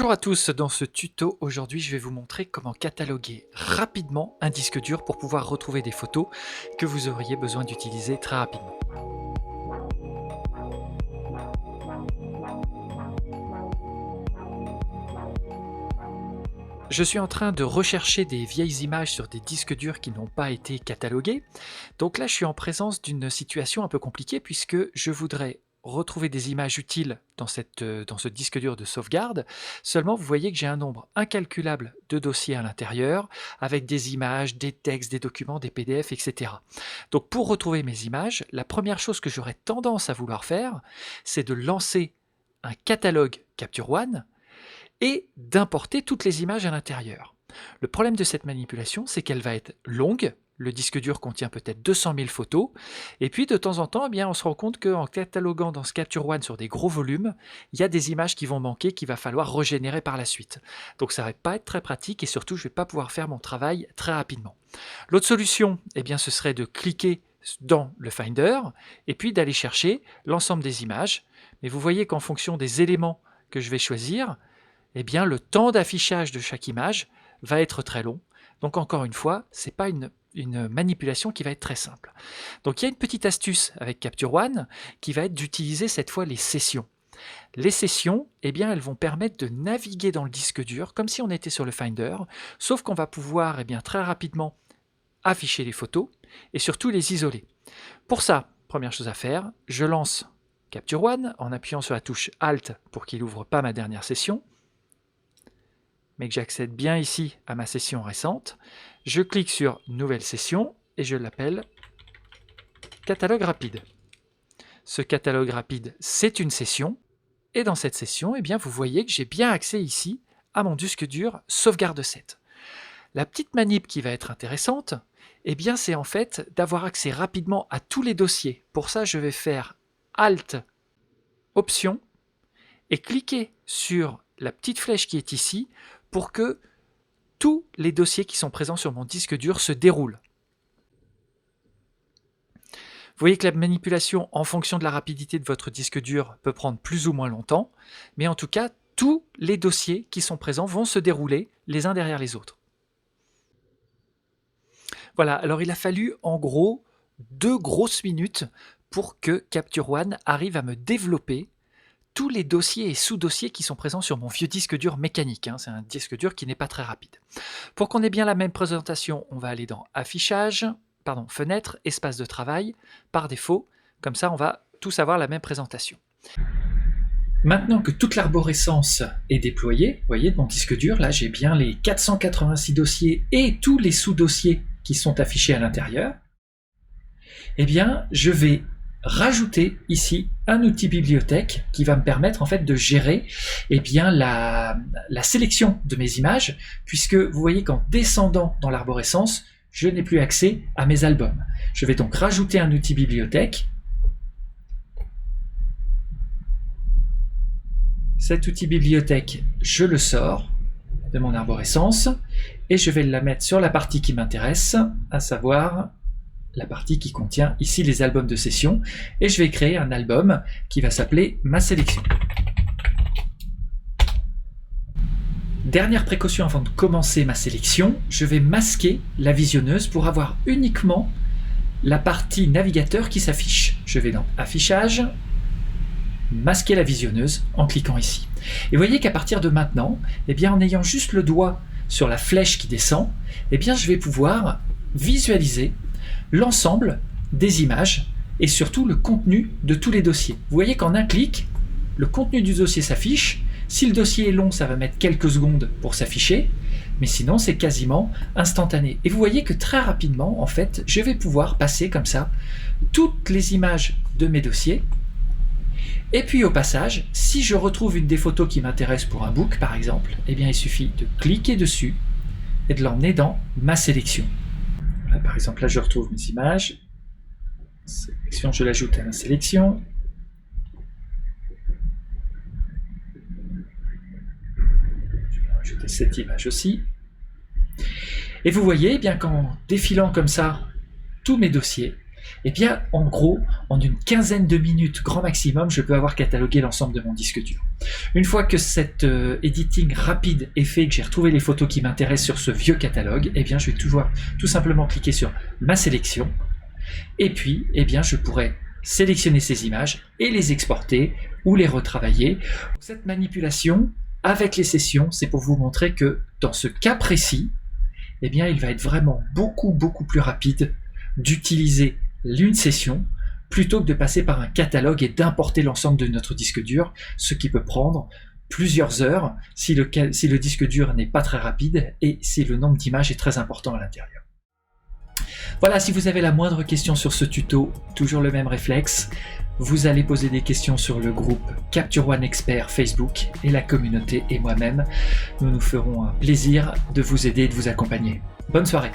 Bonjour à tous, dans ce tuto aujourd'hui je vais vous montrer comment cataloguer rapidement un disque dur pour pouvoir retrouver des photos que vous auriez besoin d'utiliser très rapidement. Je suis en train de rechercher des vieilles images sur des disques durs qui n'ont pas été catalogués. Donc là je suis en présence d'une situation un peu compliquée puisque je voudrais retrouver des images utiles dans ce disque dur de sauvegarde. Seulement, vous voyez que j'ai un nombre incalculable de dossiers à l'intérieur, avec des images, des textes, des documents, des PDF, etc. Donc pour retrouver mes images, la première chose que j'aurais tendance à vouloir faire, c'est de lancer un catalogue Capture One et d'importer toutes les images à l'intérieur. Le problème de cette manipulation, c'est qu'elle va être longue. Le disque dur contient peut-être 200 000 photos, et puis de temps en temps, eh bien, on se rend compte qu'en cataloguant dans ce Capture One sur des gros volumes, il y a des images qui vont manquer, qu'il va falloir régénérer par la suite. Donc ça ne va pas être très pratique, et surtout, je ne vais pas pouvoir faire mon travail très rapidement. L'autre solution, eh bien, ce serait de cliquer dans le Finder, et puis d'aller chercher l'ensemble des images. Mais vous voyez qu'en fonction des éléments que je vais choisir, eh bien, le temps d'affichage de chaque image va être très long. Donc encore une fois, ce n'est pas une manipulation qui va être très simple. Donc il y a une petite astuce avec Capture One qui va être d'utiliser cette fois les sessions. Les sessions, eh bien, elles vont permettre de naviguer dans le disque dur comme si on était sur le Finder, sauf qu'on va pouvoir eh bien, très rapidement afficher les photos et surtout les isoler. Pour ça, première chose à faire, je lance Capture One en appuyant sur la touche Alt pour qu'il n'ouvre pas ma dernière session, mais que j'accède bien ici à ma session récente. Je clique sur Nouvelle session et je l'appelle Catalogue rapide. Ce catalogue rapide, c'est une session. Et dans cette session, eh bien, vous voyez que j'ai bien accès ici à mon disque dur Sauvegarde 7. La petite manip qui va être intéressante, eh bien, c'est en fait d'avoir accès rapidement à tous les dossiers. Pour ça, je vais faire Alt, Option, et cliquer sur la petite flèche qui est ici pour que tous les dossiers qui sont présents sur mon disque dur se déroulent. Vous voyez que la manipulation, en fonction de la rapidité de votre disque dur, peut prendre plus ou moins longtemps, mais en tout cas, tous les dossiers qui sont présents vont se dérouler les uns derrière les autres. Voilà, alors il a fallu en gros 2 grosses minutes pour que Capture One arrive à me développer tous les dossiers et sous-dossiers qui sont présents sur mon vieux disque dur mécanique. C'est un disque dur qui n'est pas très rapide. Pour qu'on ait bien la même présentation, on va aller dans Affichage, Fenêtre, Espace de travail, par défaut. Comme ça, on va tous avoir la même présentation. Maintenant que toute l'arborescence est déployée, vous voyez, de mon disque dur, là j'ai bien les 486 dossiers et tous les sous-dossiers qui sont affichés à l'intérieur. Eh bien, je vais rajouter ici un outil bibliothèque qui va me permettre en fait de gérer eh bien, la sélection de mes images, puisque vous voyez qu'en descendant dans l'arborescence, je n'ai plus accès à mes albums. Je vais donc rajouter un outil bibliothèque. Cet outil bibliothèque, je le sors de mon arborescence et je vais la mettre sur la partie qui m'intéresse, à savoir la partie qui contient ici les albums de session, et je vais créer un album qui va s'appeler Ma sélection. Dernière précaution avant de commencer ma sélection, je vais masquer la visionneuse pour avoir uniquement la partie navigateur qui s'affiche. Je vais dans Affichage, masquer la visionneuse en cliquant ici. Et vous voyez qu'à partir de maintenant, eh bien, en ayant juste le doigt sur la flèche qui descend, eh bien, je vais pouvoir visualiser l'ensemble des images et surtout le contenu de tous les dossiers. Vous voyez qu'en un clic, le contenu du dossier s'affiche. Si le dossier est long, ça va mettre quelques secondes pour s'afficher, mais sinon c'est quasiment instantané. Et vous voyez que très rapidement, en fait, je vais pouvoir passer comme ça toutes les images de mes dossiers. Et puis au passage, si je retrouve une des photos qui m'intéresse pour un book par exemple, eh bien il suffit de cliquer dessus et de l'emmener dans ma sélection. Là, par exemple, là je retrouve mes images. Sélection, je l'ajoute à la sélection. Je vais rajouter cette image aussi. Et vous voyez eh bien qu'en défilant comme ça tous mes dossiers, Eh bien, en gros, en une quinzaine de minutes grand maximum, je peux avoir catalogué l'ensemble de mon disque dur. Une fois que cet editing rapide est fait, que j'ai retrouvé les photos qui m'intéressent sur ce vieux catalogue, eh bien, je vais tout simplement cliquer sur ma sélection. Et puis, eh bien, je pourrais sélectionner ces images et les exporter ou les retravailler. Cette manipulation avec les sessions, c'est pour vous montrer que dans ce cas précis, eh bien, il va être vraiment beaucoup plus rapide d'utiliser une session plutôt que de passer par un catalogue et d'importer l'ensemble de notre disque dur, ce qui peut prendre plusieurs heures si le disque dur n'est pas très rapide et si le nombre d'images est très important à l'intérieur. Voilà, si vous avez la moindre question sur ce tuto, toujours le même réflexe, vous allez poser des questions sur le groupe Capture One Expert Facebook et la communauté et moi-même. Nous nous ferons un plaisir de vous aider et de vous accompagner. Bonne soirée!